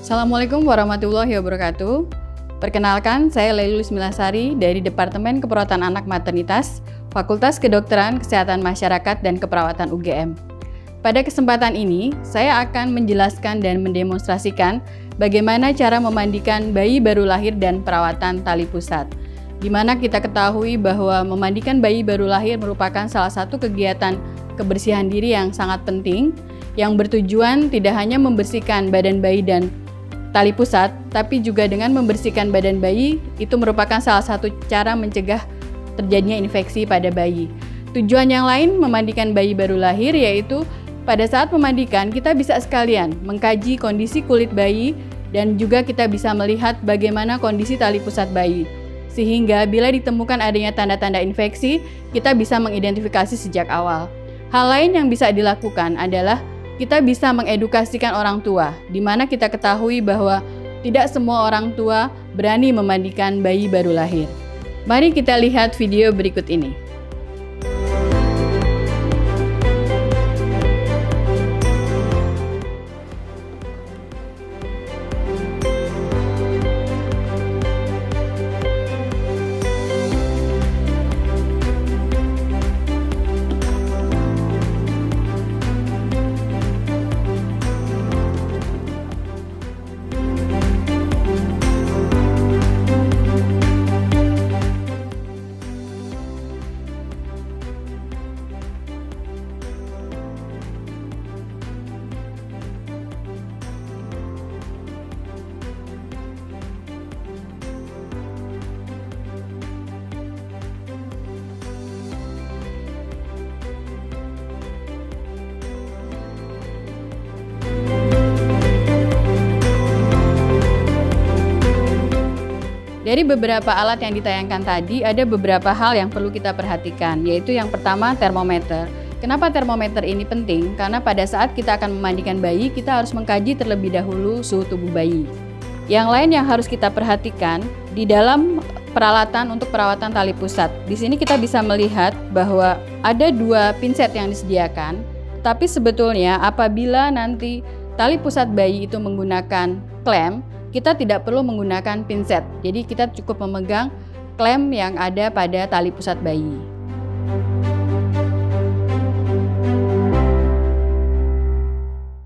Assalamualaikum warahmatullahi wabarakatuh. Perkenalkan, saya Lailulis Milasari dari Departemen Keperawatan Anak Maternitas, Fakultas Kedokteran Kesehatan Masyarakat dan Keperawatan UGM. Pada kesempatan ini, saya akan menjelaskan dan mendemonstrasikan bagaimana cara memandikan bayi baru lahir dan perawatan tali pusat. Di mana kita ketahui bahwa memandikan bayi baru lahir merupakan salah satu kegiatan kebersihan diri yang sangat penting, yang bertujuan tidak hanya membersihkan badan bayi dan tali pusat, tapi juga dengan membersihkan badan bayi itu merupakan salah satu cara mencegah terjadinya infeksi pada bayi. Tujuan yang lain memandikan bayi baru lahir yaitu pada saat memandikan kita bisa sekalian mengkaji kondisi kulit bayi dan juga kita bisa melihat bagaimana kondisi tali pusat bayi. Sehingga bila ditemukan adanya tanda-tanda infeksi, kita bisa mengidentifikasi sejak awal. Hal lain yang bisa dilakukan adalah kita bisa mengedukasikan orang tua, di mana kita ketahui bahwa tidak semua orang tua berani memandikan bayi baru lahir. Mari kita lihat video berikut ini. Dari beberapa alat yang ditayangkan tadi, ada beberapa hal yang perlu kita perhatikan, yaitu yang pertama termometer. Kenapa termometer ini penting? Karena pada saat kita akan memandikan bayi, kita harus mengkaji terlebih dahulu suhu tubuh bayi. Yang lain yang harus kita perhatikan, di dalam peralatan untuk perawatan tali pusat. Di sini kita bisa melihat bahwa ada dua pinset yang disediakan, tapi sebetulnya apabila nanti tali pusat bayi itu menggunakan klem, kita tidak perlu menggunakan pinset, jadi kita cukup memegang klem yang ada pada tali pusat bayi.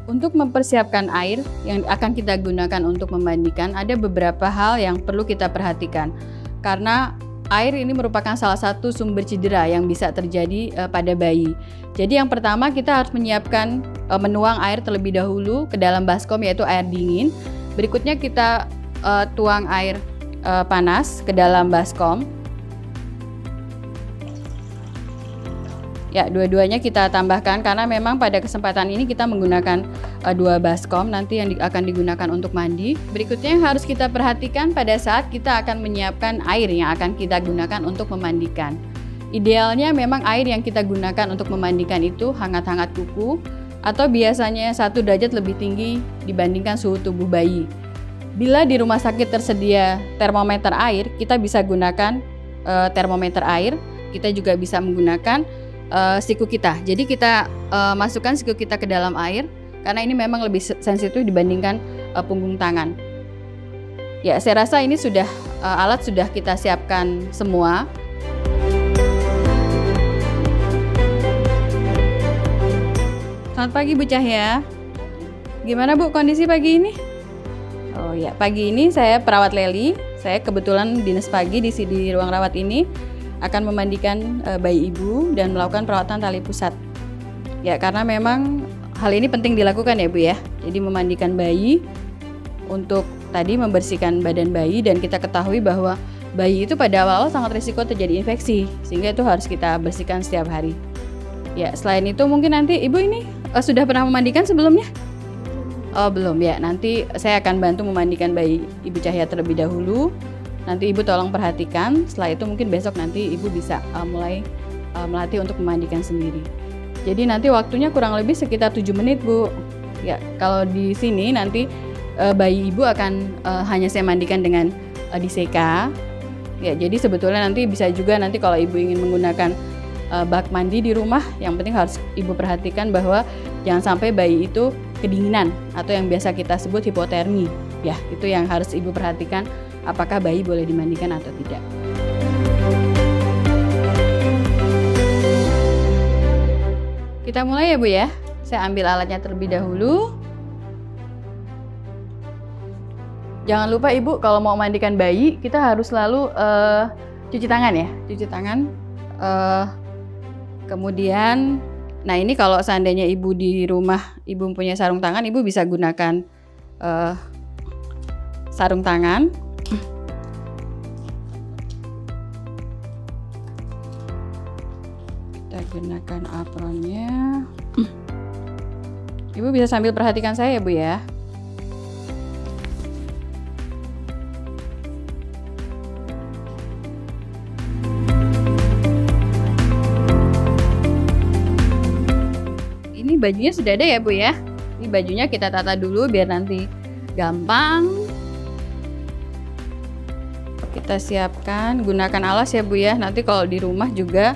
Untuk mempersiapkan air yang akan kita gunakan untuk memandikan, ada beberapa hal yang perlu kita perhatikan. Karena air ini merupakan salah satu sumber cedera yang bisa terjadi pada bayi. Jadi yang pertama kita harus menyiapkan menuang air terlebih dahulu ke dalam baskom, yaitu air dingin. Berikutnya kita tuang air panas ke dalam baskom. Ya, dua-duanya kita tambahkan karena memang pada kesempatan ini kita menggunakan dua baskom nanti yang akan digunakan untuk mandi. Berikutnya yang harus kita perhatikan pada saat kita akan menyiapkan air yang akan kita gunakan untuk memandikan. Idealnya memang air yang kita gunakan untuk memandikan itu hangat-hangat kuku, atau biasanya 1 derajat lebih tinggi dibandingkan suhu tubuh bayi. Bila di rumah sakit tersedia termometer air, kita bisa gunakan termometer air. Kita juga bisa menggunakan siku kita. Jadi kita masukkan siku kita ke dalam air, karena ini memang lebih sensitif dibandingkan punggung tangan. Ya, saya rasa ini sudah alat sudah kita siapkan semua. Selamat pagi Bu Cahya. Gimana Bu kondisi pagi ini? Oh ya, pagi ini saya perawat Leli. Saya kebetulan dinas pagi di ruang rawat ini akan memandikan bayi ibu dan melakukan perawatan tali pusat. Ya, karena memang hal ini penting dilakukan ya Bu ya. Jadi memandikan bayi untuk tadi membersihkan badan bayi, dan kita ketahui bahwa bayi itu pada awal sangat risiko terjadi infeksi, sehingga itu harus kita bersihkan setiap hari. Ya, selain itu mungkin nanti Ibu ini sudah pernah memandikan sebelumnya? Oh belum ya, nanti saya akan bantu memandikan bayi Ibu Cahya terlebih dahulu. Nanti Ibu tolong perhatikan, setelah itu mungkin besok nanti Ibu bisa mulai melatih untuk memandikan sendiri. Jadi nanti waktunya kurang lebih sekitar 7 menit Bu. Ya, kalau di sini nanti bayi Ibu akan hanya saya mandikan dengan diseka. Ya, jadi sebetulnya nanti bisa juga nanti kalau Ibu ingin menggunakan bak mandi di rumah, yang penting harus Ibu perhatikan bahwa jangan sampai bayi itu kedinginan atau yang biasa kita sebut hipotermi. Ya, itu yang harus Ibu perhatikan, apakah bayi boleh dimandikan atau tidak. Kita mulai ya Bu ya. Saya ambil alatnya terlebih dahulu. Jangan lupa Ibu kalau mau mandikan bayi, kita harus selalu cuci tangan ya. Cuci tangan. Kemudian, nah ini kalau seandainya Ibu di rumah, Ibu punya sarung tangan, Ibu bisa gunakan sarung tangan. Kita gunakan apronnya. Ibu bisa sambil perhatikan saya ya Bu ya. Ini bajunya sudah ada ya Bu ya. Ini bajunya kita tata dulu biar nanti gampang. Kita siapkan, gunakan alas ya Bu ya. Nanti kalau di rumah juga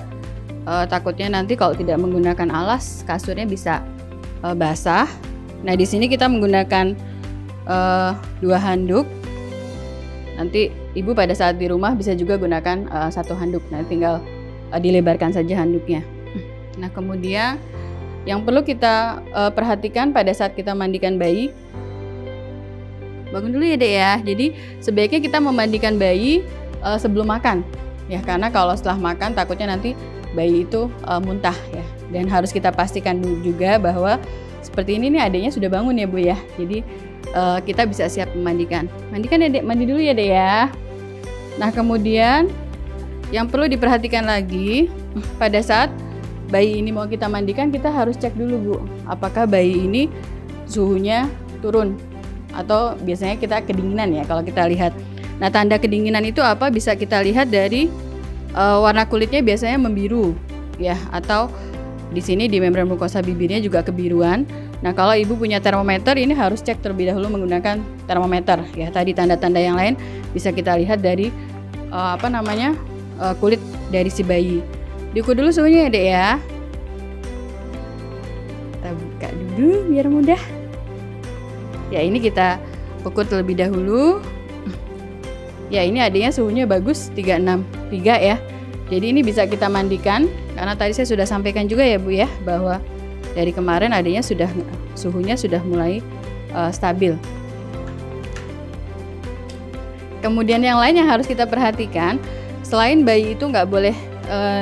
takutnya nanti kalau tidak menggunakan alas kasurnya bisa basah. Nah di sini kita menggunakan 2 handuk. Nanti Ibu pada saat di rumah bisa juga gunakan 1 handuk. Nah tinggal dilebarkan saja handuknya. Nah kemudian yang perlu kita perhatikan pada saat kita mandikan bayi, bangun dulu ya Dek ya. Jadi sebaiknya kita memandikan bayi sebelum makan ya, karena kalau setelah makan takutnya nanti bayi itu muntah ya. Dan harus kita pastikan juga bahwa seperti ini nih adiknya sudah bangun ya Bu ya. Jadi kita bisa siap memandikan. Mandikan ya Dek, mandi dulu ya Dek ya. Nah kemudian yang perlu diperhatikan lagi pada saat bayi ini mau kita mandikan, kita harus cek dulu Bu, apakah bayi ini suhunya turun atau biasanya kita kedinginan ya kalau kita lihat. Nah tanda kedinginan itu apa? Bisa kita lihat dari warna kulitnya biasanya membiru ya, atau di sini di membran mukosa bibirnya juga kebiruan. Nah kalau Ibu punya termometer, ini harus cek terlebih dahulu menggunakan termometer ya. Tadi tanda-tanda yang lain bisa kita lihat dari kulit dari si bayi. Diukur dulu suhunya ya Dek ya. Kita buka dulu biar mudah. Ya ini kita ukur terlebih dahulu. Ya ini adiknya suhunya bagus 36,3 ya. Jadi ini bisa kita mandikan, karena tadi saya sudah sampaikan juga ya Bu ya, bahwa dari kemarin adiknya suhunya sudah mulai stabil. Kemudian yang lain yang harus kita perhatikan, selain bayi itu nggak boleh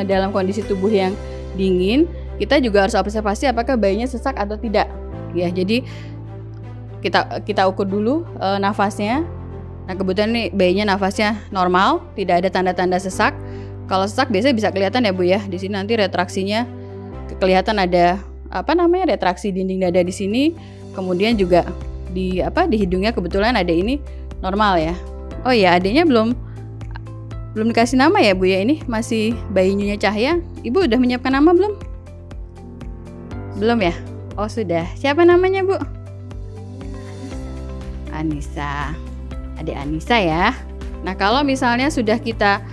dalam kondisi tubuh yang dingin, kita juga harus observasi apakah bayinya sesak atau tidak ya. Jadi kita ukur dulu nafasnya. Nah kebetulan nih bayinya nafasnya normal, tidak ada tanda-tanda sesak. Kalau sesak biasanya bisa kelihatan ya Bu ya. Di sini nanti retraksinya kelihatan, ada retraksi dinding dada di sini. Kemudian juga di hidungnya kebetulan ada ini normal ya. Oh iya, adiknya belum dikasih nama ya Bu ya, ini masih bayi Nyonya Cahya. Ibu udah menyiapkan nama belum? Belum ya? Oh sudah. Siapa namanya Bu? Anissa. Adik Anissa ya. Nah kalau misalnya sudah kita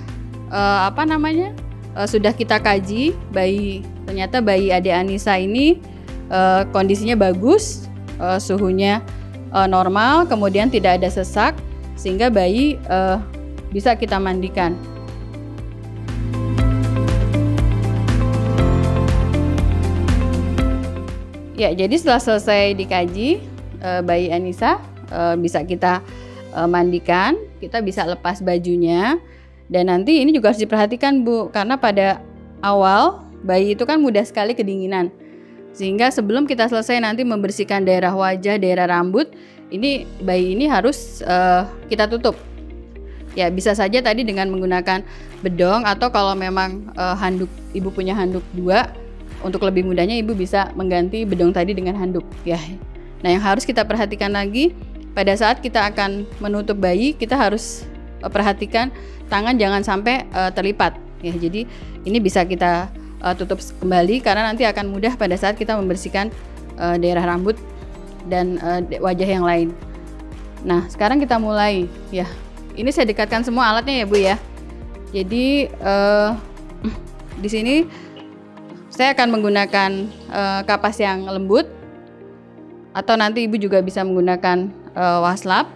sudah kita kaji ternyata bayi adik Anissa ini kondisinya bagus, suhunya normal, kemudian tidak ada sesak, sehingga bayi bisa kita mandikan. Ya, jadi setelah selesai dikaji, bayi Anissa bisa kita mandikan. Kita bisa lepas bajunya. Dan nanti ini juga harus diperhatikan Bu, karena pada awal bayi itu kan mudah sekali kedinginan. Sehingga sebelum kita selesai nanti membersihkan daerah wajah, daerah rambut, ini bayi ini harus kita tutup. Ya bisa saja tadi dengan menggunakan bedong, atau kalau memang handuk, Ibu punya handuk 2, untuk lebih mudahnya Ibu bisa mengganti bedong tadi dengan handuk ya. Nah yang harus kita perhatikan lagi, pada saat kita akan menutup bayi, kita harus perhatikan tangan jangan sampai terlipat ya. Jadi ini bisa kita tutup kembali, karena nanti akan mudah pada saat kita membersihkan daerah rambut dan wajah yang lain. Nah sekarang kita mulai ya. Ini saya dekatkan semua alatnya ya Bu ya. Jadi di sini saya akan menggunakan kapas yang lembut, atau nanti Ibu juga bisa menggunakan waslap.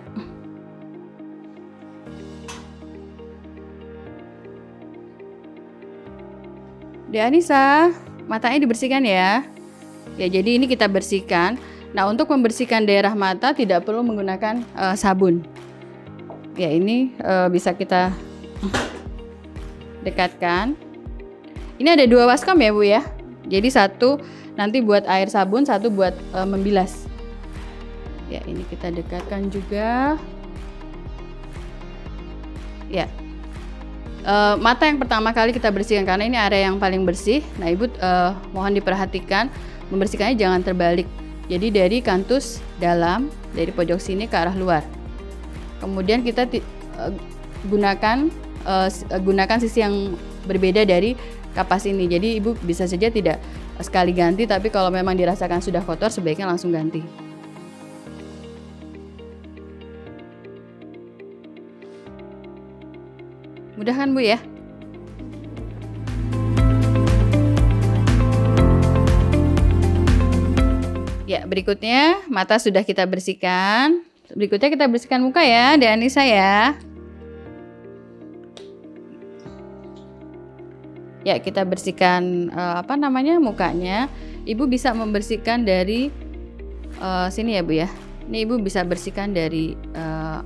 Dek Anissa, matanya dibersihkan ya. Ya, jadi ini kita bersihkan. Nah, untuk membersihkan daerah mata tidak perlu menggunakan sabun. Ya, ini bisa kita dekatkan. Ini ada 2 baskom ya Bu ya. Jadi satu nanti buat air sabun, satu buat membilas. Ya, ini kita dekatkan juga. Ya, mata yang pertama kali kita bersihkan karena ini area yang paling bersih. Nah, Ibu mohon diperhatikan membersihkannya jangan terbalik. Jadi dari kantus dalam, dari pojok sini ke arah luar. Kemudian kita gunakan sisi yang berbeda dari kapas ini. Jadi Ibu bisa saja tidak sekali ganti, tapi kalau memang dirasakan sudah kotor sebaiknya langsung ganti. Mudah kan Bu ya? Ya, berikutnya mata sudah kita bersihkan. Berikutnya kita bersihkan muka ya, Dek Anissa ya. Ya, kita bersihkan mukanya. Ibu bisa membersihkan dari sini ya Bu ya. Ini Ibu bisa bersihkan dari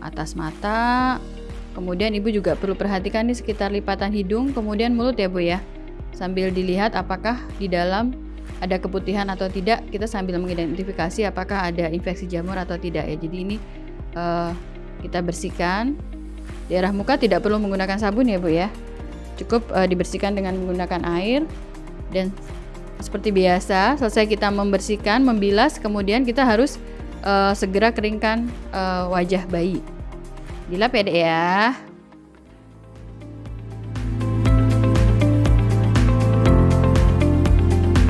atas mata. Kemudian Ibu juga perlu perhatikan di sekitar lipatan hidung, kemudian mulut ya Bu ya. Sambil dilihat apakah di dalam ada keputihan atau tidak. Kita sambil mengidentifikasi apakah ada infeksi jamur atau tidak ya. Jadi ini kita bersihkan. Daerah muka tidak perlu menggunakan sabun ya Bu ya. Cukup dibersihkan dengan menggunakan air. Dan seperti biasa, selesai kita membersihkan, membilas, kemudian kita harus segera keringkan wajah bayi. Dilap ya Dek ya.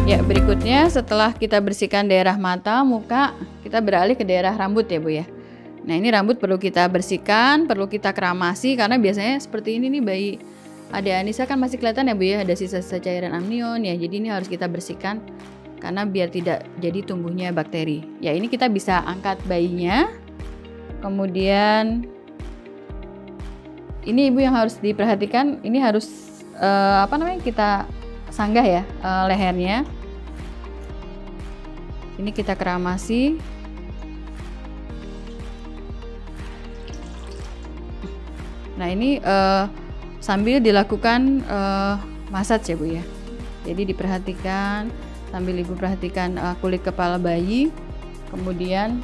Ya, berikutnya setelah kita bersihkan daerah mata, muka, kita beralih ke daerah rambut ya Bu ya. Nah, ini rambut perlu kita bersihkan, perlu kita keramasi karena biasanya seperti ini nih bayi Dek Anissa kan masih kelihatan ya Bu ya, ada sisa-sisa cairan amnion ya. Jadi ini harus kita bersihkan karena biar tidak jadi tumbuhnya bakteri. Ya, ini kita bisa angkat bayinya. Kemudian ini Ibu yang harus diperhatikan, ini harus kita sanggah ya lehernya. Ini kita keramasi. Nah, ini sambil dilakukan massage ya Bu ya. Jadi diperhatikan sambil Ibu perhatikan kulit kepala bayi. Kemudian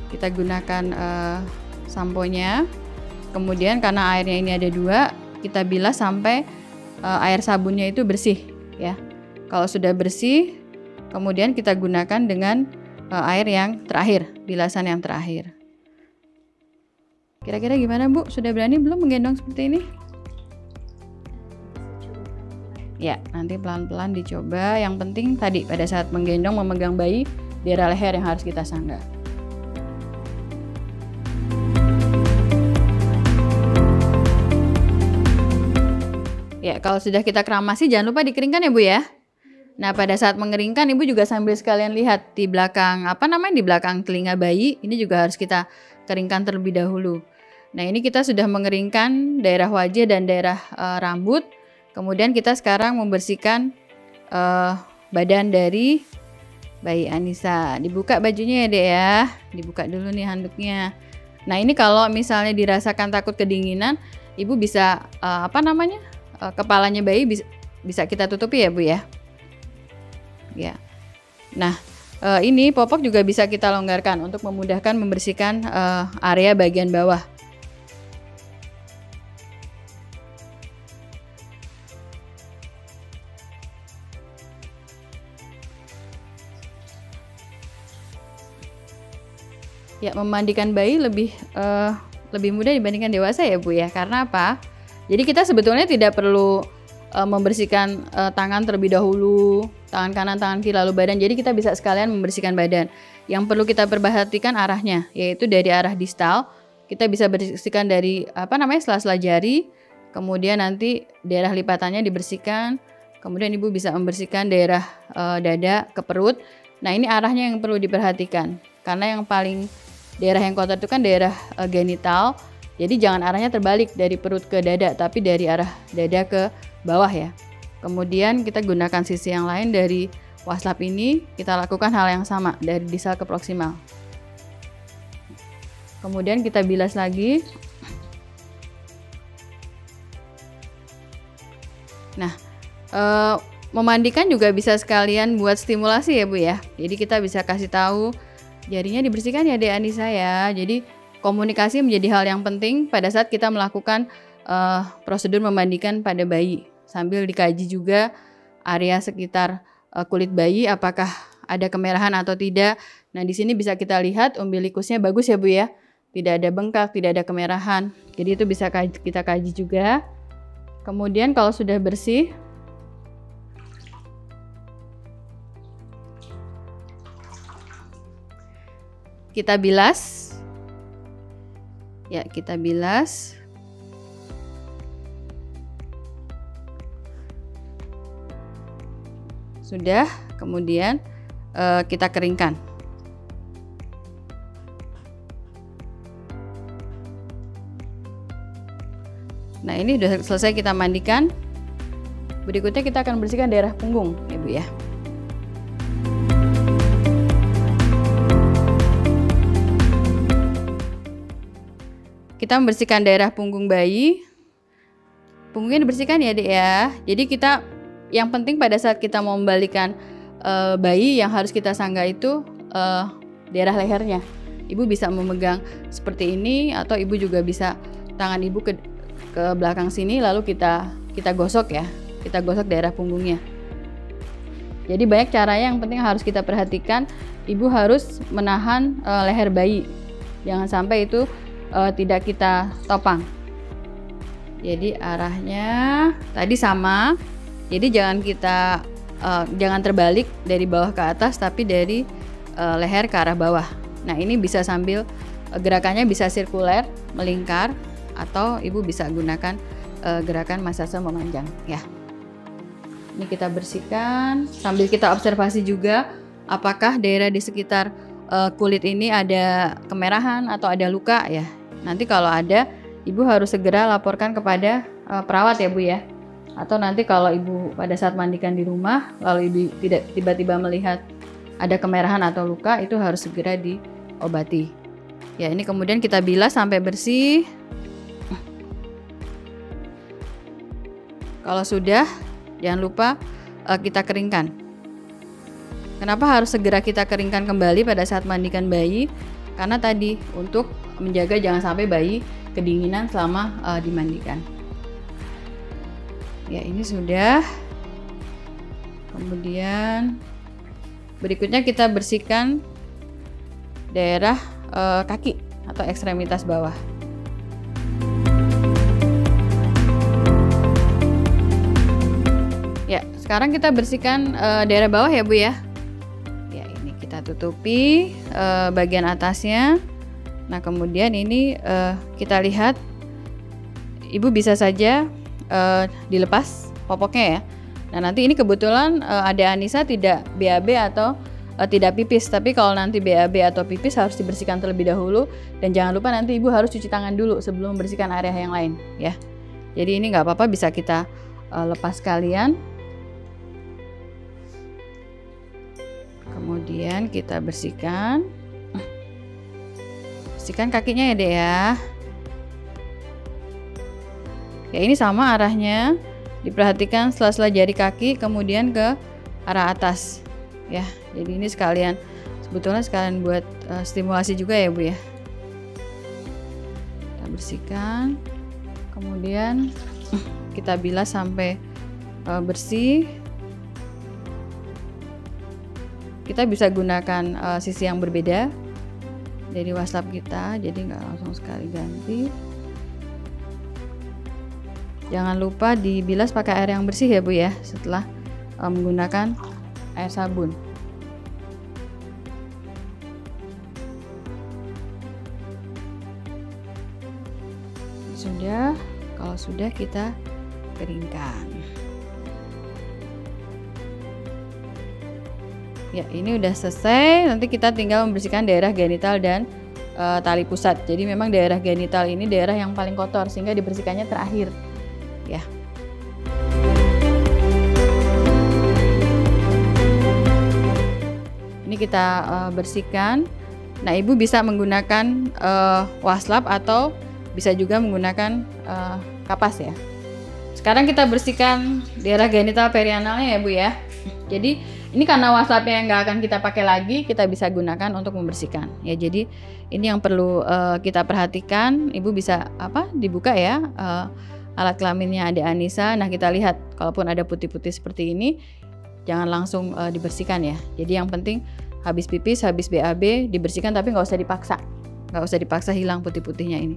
kita gunakan samponya. Kemudian karena airnya ini ada 2, kita bilas sampai air sabunnya itu bersih ya. Kalau sudah bersih, kemudian kita gunakan dengan air yang terakhir, bilasan yang terakhir. Kira-kira gimana Bu? Sudah berani belum menggendong seperti ini? Ya, nanti pelan-pelan dicoba. Yang penting tadi pada saat menggendong memegang bayi, daerah leher yang harus kita sanggah. Ya, kalau sudah kita keramasi jangan lupa dikeringkan ya Bu ya. Nah, pada saat mengeringkan Ibu juga sambil sekalian lihat di belakang di belakang telinga bayi, ini juga harus kita keringkan terlebih dahulu. Nah, ini kita sudah mengeringkan daerah wajah dan daerah rambut. Kemudian kita sekarang membersihkan badan dari bayi Anissa. Dibuka bajunya ya Dek ya. Dibuka dulu nih handuknya. Nah, ini kalau misalnya dirasakan takut kedinginan, Ibu bisa kepalanya bayi bisa kita tutupi ya Bu ya. Ya. Nah, ini popok juga bisa kita longgarkan untuk memudahkan membersihkan area bagian bawah. Ya, memandikan bayi lebih mudah dibandingkan dewasa ya Bu ya. Karena apa? Jadi kita sebetulnya tidak perlu membersihkan tangan terlebih dahulu, tangan kanan, tangan kiri, lalu badan. Jadi kita bisa sekalian membersihkan badan. Yang perlu kita perhatikan arahnya, yaitu dari arah distal. Kita bisa bersihkan dari sela-sela jari. Kemudian nanti daerah lipatannya dibersihkan. Kemudian Ibu bisa membersihkan daerah dada ke perut. Nah, ini arahnya yang perlu diperhatikan. Karena yang paling daerah yang kotor itu kan daerah genital. Jadi jangan arahnya terbalik dari perut ke dada, tapi dari arah dada ke bawah ya. Kemudian kita gunakan sisi yang lain dari waslap ini, kita lakukan hal yang sama dari distal ke proksimal. Kemudian kita bilas lagi. Nah, memandikan juga bisa sekalian buat stimulasi ya Bu ya. Jadi kita bisa kasih tahu jarinya dibersihkan ya Dek Anissa ya. Jadi komunikasi menjadi hal yang penting pada saat kita melakukan prosedur memandikan pada bayi. Sambil dikaji juga area sekitar kulit bayi apakah ada kemerahan atau tidak. Nah, di sini bisa kita lihat umbilikusnya bagus ya Bu ya. Tidak ada bengkak, tidak ada kemerahan. Jadi itu bisa kita kaji juga. Kemudian kalau sudah bersih, kita bilas. Ya, kita bilas. Sudah, kemudian kita keringkan. Nah, ini sudah selesai kita mandikan. Berikutnya kita akan bersihkan daerah punggung, ya Bu ya. Kita membersihkan daerah punggung bayi. Punggungnya dibersihkan ya Dek ya. Jadi kita yang penting pada saat kita mau membalikan bayi yang harus kita sanggah itu daerah lehernya. Ibu bisa memegang seperti ini atau ibu juga bisa tangan ibu ke belakang sini lalu kita gosok ya. Kita gosok daerah punggungnya. Jadi banyak caranya, yang penting harus kita perhatikan. Ibu harus menahan leher bayi. Jangan sampai itu tidak kita topang. Jadi arahnya tadi sama. Jadi jangan terbalik dari bawah ke atas, tapi dari leher ke arah bawah. Nah, ini bisa sambil gerakannya bisa sirkuler, melingkar, atau ibu bisa gunakan gerakan masase memanjang ya. Ini kita bersihkan sambil kita observasi juga apakah daerah di sekitar kulit ini ada kemerahan atau ada luka ya. Nanti kalau ada, ibu harus segera laporkan kepada perawat ya Bu ya. Atau nanti kalau ibu pada saat mandikan di rumah lalu ibu tidak tiba-tiba melihat ada kemerahan atau luka, itu harus segera diobati. Ya, ini kemudian kita bilas sampai bersih. Kalau sudah, jangan lupa kita keringkan. Kenapa harus segera kita keringkan kembali pada saat mandikan bayi? Karena tadi untuk menjaga jangan sampai bayi kedinginan selama dimandikan. Ya, ini sudah. Kemudian berikutnya kita bersihkan daerah kaki atau ekstremitas bawah. Ya, sekarang kita bersihkan daerah bawah ya Bu ya. Ya, ini kita tutupi bagian atasnya. Nah, kemudian ini kita lihat, ibu bisa saja dilepas popoknya ya. Nah, nanti ini kebetulan ada Anissa tidak BAB atau tidak pipis, tapi kalau nanti BAB atau pipis harus dibersihkan terlebih dahulu. Dan jangan lupa nanti ibu harus cuci tangan dulu sebelum membersihkan area yang lain ya. Jadi ini nggak apa-apa, bisa kita lepas sekalian. Kemudian kita bersihkan kakinya ya Dek ya. Ya, ini sama arahnya, diperhatikan sela-sela jari kaki kemudian ke arah atas ya. Jadi ini sebetulnya sekalian buat stimulasi juga ya Bu ya. Kita bersihkan, kemudian kita bilas sampai bersih. Kita bisa gunakan sisi yang berbeda dari waslap kita, jadi nggak langsung sekali ganti. Jangan lupa dibilas pakai air yang bersih ya Bu ya, setelah menggunakan air sabun. Sudah, kalau sudah kita keringkan. Ya, ini udah selesai. Nanti kita tinggal membersihkan daerah genital dan tali pusat. Jadi memang daerah genital ini daerah yang paling kotor sehingga dibersihkannya terakhir ya. Ini kita bersihkan. Nah, ibu bisa menggunakan waslap atau bisa juga menggunakan kapas ya. Sekarang kita bersihkan daerah genital perianalnya ya Bu ya. Jadi ini karena waslapnya nggak akan kita pakai lagi, kita bisa gunakan untuk membersihkan ya. Jadi ini yang perlu kita perhatikan. Ibu bisa dibuka ya alat kelaminnya Adek Anissa. Nah, kita lihat kalaupun ada putih-putih seperti ini, jangan langsung dibersihkan ya. Jadi yang penting habis pipis, habis BAB dibersihkan, tapi nggak usah dipaksa hilang putih-putihnya ini.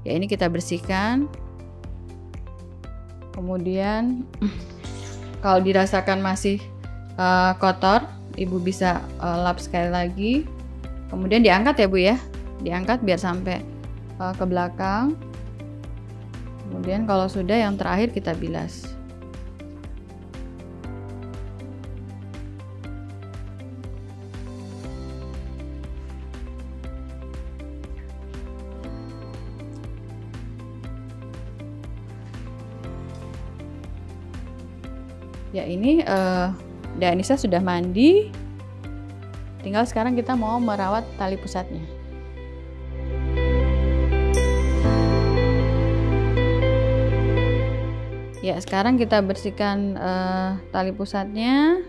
Ya, ini kita bersihkan. Kemudian kalau dirasakan masih kotor, ibu bisa lap sekali lagi. Kemudian diangkat ya Bu ya, diangkat biar sampai ke belakang. Kemudian kalau sudah, yang terakhir kita bilas. Ya, ini Adek Anissa sudah mandi. Tinggal sekarang kita mau merawat tali pusatnya. Ya, sekarang kita bersihkan tali pusatnya.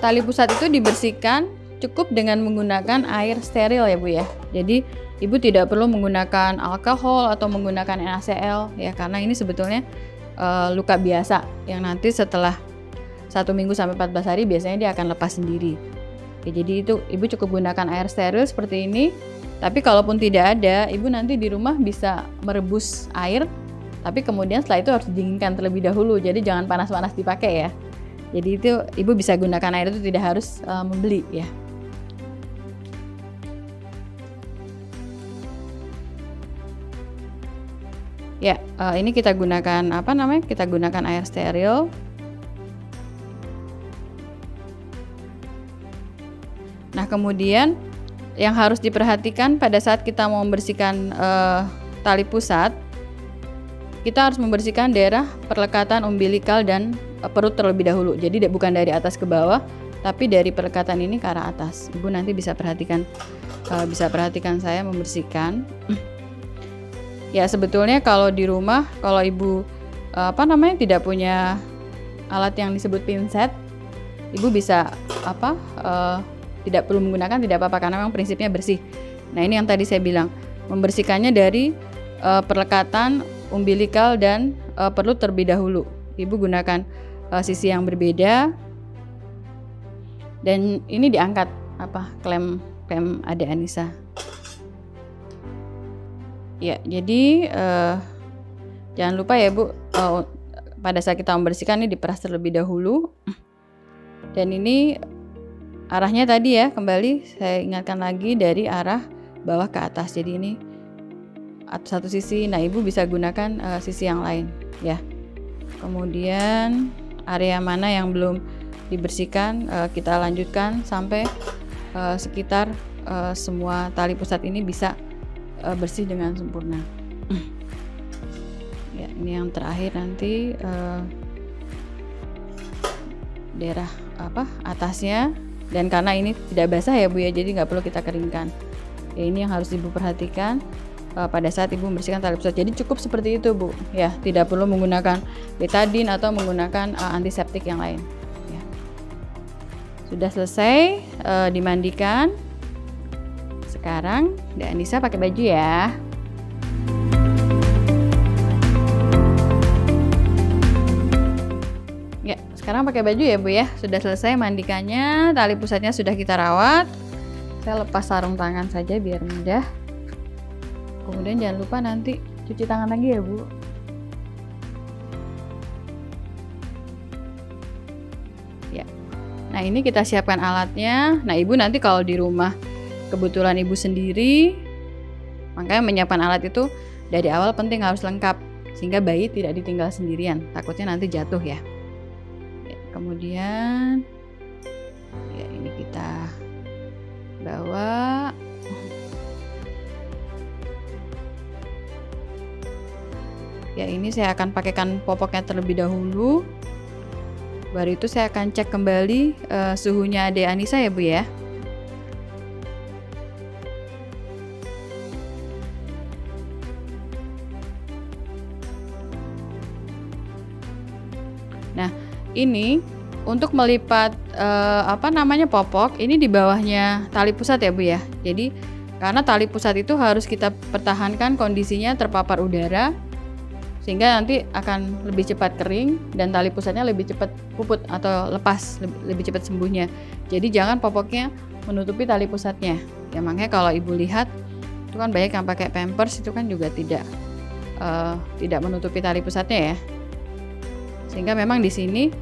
Tali pusat itu dibersihkan cukup dengan menggunakan air steril ya Bu ya. Jadi ibu tidak perlu menggunakan alkohol atau menggunakan NaCl ya, karena ini sebetulnya luka biasa yang nanti setelah 1 minggu sampai 14 hari biasanya dia akan lepas sendiri. Ya, jadi itu ibu cukup gunakan air steril seperti ini. Tapi kalaupun tidak ada, ibu nanti di rumah bisa merebus air, tapi kemudian setelah itu harus didinginkan terlebih dahulu. Jadi jangan panas-panas dipakai ya. Jadi itu ibu bisa gunakan air itu, tidak harus membeli ya. Ya, ini kita gunakan Kita gunakan air steril. Nah, kemudian yang harus diperhatikan pada saat kita mau membersihkan tali pusat, kita harus membersihkan daerah perlekatan umbilikal dan perut terlebih dahulu. Jadi bukan dari atas ke bawah, tapi dari perlekatan ini ke arah atas. Ibu nanti bisa perhatikan saya membersihkan. Ya, sebetulnya kalau di rumah, kalau ibu tidak punya alat yang disebut pinset, ibu bisa tidak perlu menggunakan, tidak apa-apa, karena memang prinsipnya bersih. Nah, ini yang tadi saya bilang, membersihkannya dari perlekatan umbilikal dan perut terlebih dahulu. Ibu gunakan sisi yang berbeda, dan ini diangkat klem Adek Anissa. Ya, jadi jangan lupa ya Bu, pada saat kita membersihkan ini diperas terlebih dahulu. Dan ini arahnya tadi ya, kembali saya ingatkan lagi, dari arah bawah ke atas. Jadi ini satu sisi, nah ibu bisa gunakan sisi yang lain ya. Kemudian area mana yang belum dibersihkan, kita lanjutkan sampai sekitar semua tali pusat ini bisa bersih dengan sempurna. Ya, ini yang terakhir nanti daerah atasnya, dan karena ini tidak basah ya Bu ya, jadi nggak perlu kita keringkan. Ya, ini yang harus ibu perhatikan pada saat ibu membersihkan tali pusat. Jadi cukup seperti itu Bu ya, tidak perlu menggunakan betadine atau menggunakan antiseptik yang lain ya. Sudah selesai dimandikan. Sekarang Adek Anissa pakai baju ya. Ya, sekarang pakai baju ya Bu ya. Sudah selesai mandikannya, tali pusatnya sudah kita rawat. Saya lepas sarung tangan saja biar mudah. Kemudian jangan lupa nanti cuci tangan lagi ya Bu. Ya. Nah, ini kita siapkan alatnya. Nah, ibu nanti kalau di rumah kebetulan ibu sendiri, makanya menyiapkan alat itu dari awal penting harus lengkap, sehingga bayi tidak ditinggal sendirian, takutnya nanti jatuh ya. Kemudian ya, ini kita bawa. Ya, ini saya akan pakaikan popoknya terlebih dahulu. Baru itu saya akan cek kembali suhunya Ade Anissa ya Bu ya. Nah, ini untuk melipat popok, ini di bawahnya tali pusat ya Bu ya. Jadi karena tali pusat itu harus kita pertahankan kondisinya terpapar udara, sehingga nanti akan lebih cepat kering dan tali pusatnya lebih cepat puput atau lepas, lebih cepat sembuhnya. Jadi jangan popoknya menutupi tali pusatnya. Ya makanya kalau Ibu lihat itu kan banyak yang pakai Pampers, itu kan juga tidak menutupi tali pusatnya ya. Sehingga memang di sini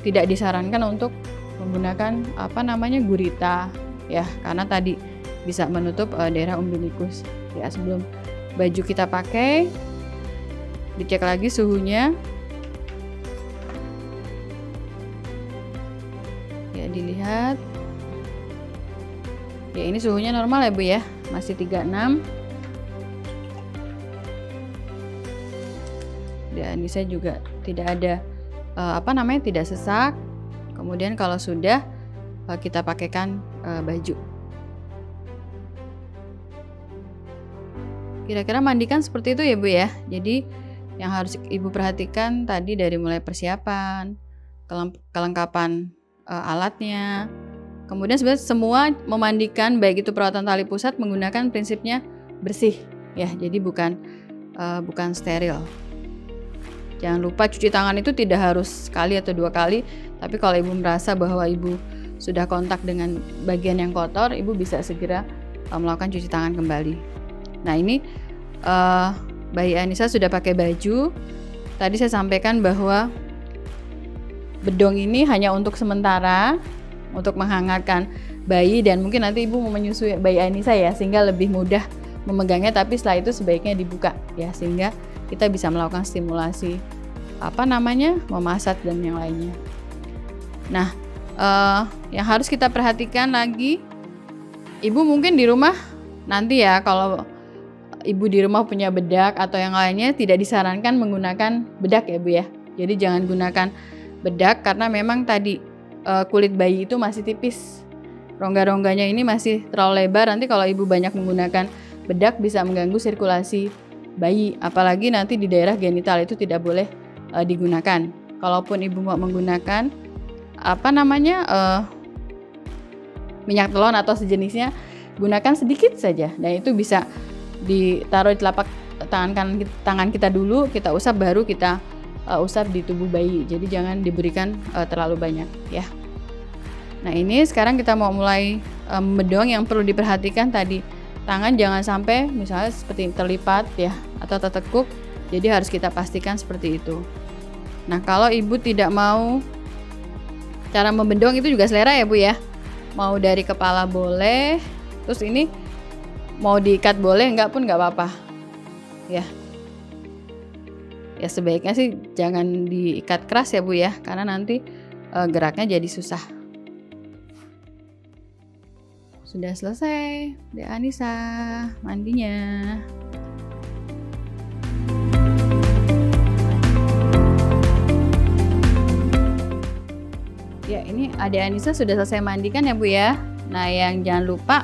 tidak disarankan untuk menggunakan gurita ya, karena tadi bisa menutup daerah umbilikus. Ya, sebelum baju kita pakai, dicek lagi suhunya. Ya, dilihat. Ya, ini suhunya normal ya Bu ya, masih 36. Dan ini saya juga tidak ada tidak sesak. Kemudian kalau sudah kita pakaikan baju. Kira-kira mandikan seperti itu ya Bu ya. Jadi yang harus Ibu perhatikan tadi dari mulai persiapan, kelengkapan alatnya. Kemudian sebenarnya semua memandikan baik itu perawatan tali pusat menggunakan prinsipnya bersih ya. Jadi bukan steril. Jangan lupa cuci tangan itu tidak harus sekali atau 2 kali, tapi kalau Ibu merasa bahwa Ibu sudah kontak dengan bagian yang kotor, Ibu bisa segera melakukan cuci tangan kembali. Nah, ini Bayi Anissa sudah pakai baju. Tadi saya sampaikan bahwa bedong ini hanya untuk sementara, untuk menghangatkan bayi, dan mungkin nanti Ibu mau menyusui bayi Anissa ya, sehingga lebih mudah memegangnya, tapi setelah itu sebaiknya dibuka ya, sehingga kita bisa melakukan stimulasi memasak dan yang lainnya. Nah, yang harus kita perhatikan lagi, Ibu mungkin di rumah nanti ya, kalau Ibu di rumah punya bedak atau yang lainnya, tidak disarankan menggunakan bedak ya Bu ya. Jadi jangan gunakan bedak karena memang tadi kulit bayi itu masih tipis, rongga-rongganya ini masih terlalu lebar. Nanti kalau Ibu banyak menggunakan bedak bisa mengganggu sirkulasi bayi, apalagi nanti di daerah genital itu tidak boleh digunakan. Kalaupun Ibu mau menggunakan minyak telon atau sejenisnya, gunakan sedikit saja, dan itu bisa ditaruh di telapak tangan kita dulu, kita usap, baru kita usap di tubuh bayi. Jadi jangan diberikan terlalu banyak ya. Nah, ini sekarang kita mau mulai bedong. Yang perlu diperhatikan tadi, tangan jangan sampai misalnya seperti terlipat ya atau tertekuk. Jadi harus kita pastikan seperti itu. Nah, kalau Ibu tidak mau, cara membendong itu juga selera ya Bu ya. Mau dari kepala boleh, terus ini mau diikat boleh, enggak pun enggak apa-apa ya. Ya sebaiknya sih jangan diikat keras ya Bu ya, karena nanti geraknya jadi susah. Sudah selesai Dek Anissa mandinya. Ya, ini Adek Anissa sudah selesai mandikan ya Bu ya. Nah, yang jangan lupa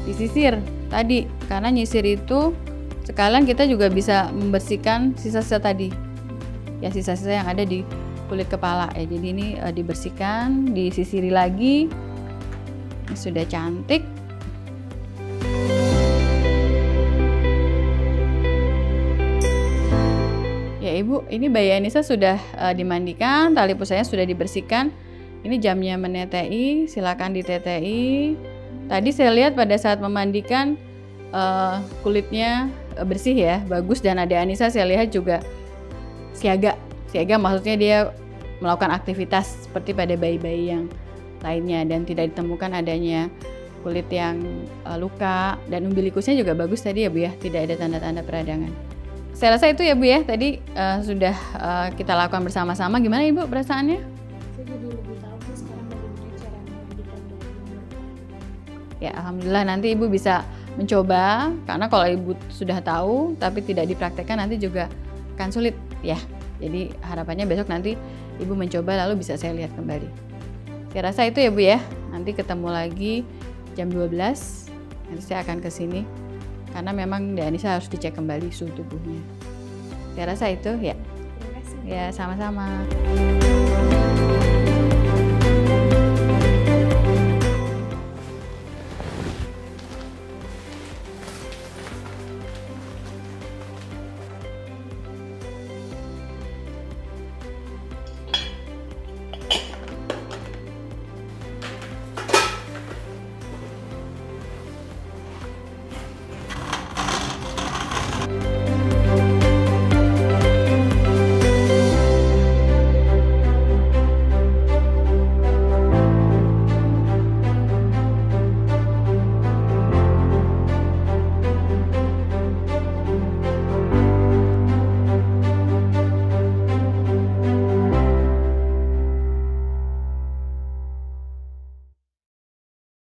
disisir tadi, karena nyisir itu sekalian kita juga bisa membersihkan sisa-sisa tadi ya, sisa-sisa yang ada di kulit kepala ya. Jadi ini dibersihkan, disisiri lagi. Ini sudah cantik. Ya Ibu, ini bayi Anissa sudah dimandikan, tali pusatnya sudah dibersihkan. Ini jamnya menetei, silakan ditetei. Tadi saya lihat pada saat memandikan kulitnya bersih ya, bagus, dan Adek Anissa saya lihat juga siaga maksudnya dia melakukan aktivitas seperti pada bayi-bayi yang lainnya, dan tidak ditemukan adanya kulit yang luka, dan umbilikusnya juga bagus tadi ya Bu ya, tidak ada tanda-tanda peradangan. Saya rasa itu ya Bu ya, tadi sudah kita lakukan bersama-sama. Gimana Ibu perasaannya? Saya jadi lebih tahu sekarang bagaimana cara memandikan bayi. Ya, alhamdulillah, nanti Ibu bisa mencoba, karena kalau Ibu sudah tahu tapi tidak dipraktekkan nanti juga akan sulit ya. Jadi harapannya besok nanti Ibu mencoba lalu bisa saya lihat kembali. Saya rasa itu ya Bu ya. Nanti ketemu lagi jam 12. Nanti saya akan ke sini karena memang Dek Anissa harus dicek kembali suhu tubuhnya. Saya rasa itu ya. Terima kasih. Ya, sama-sama.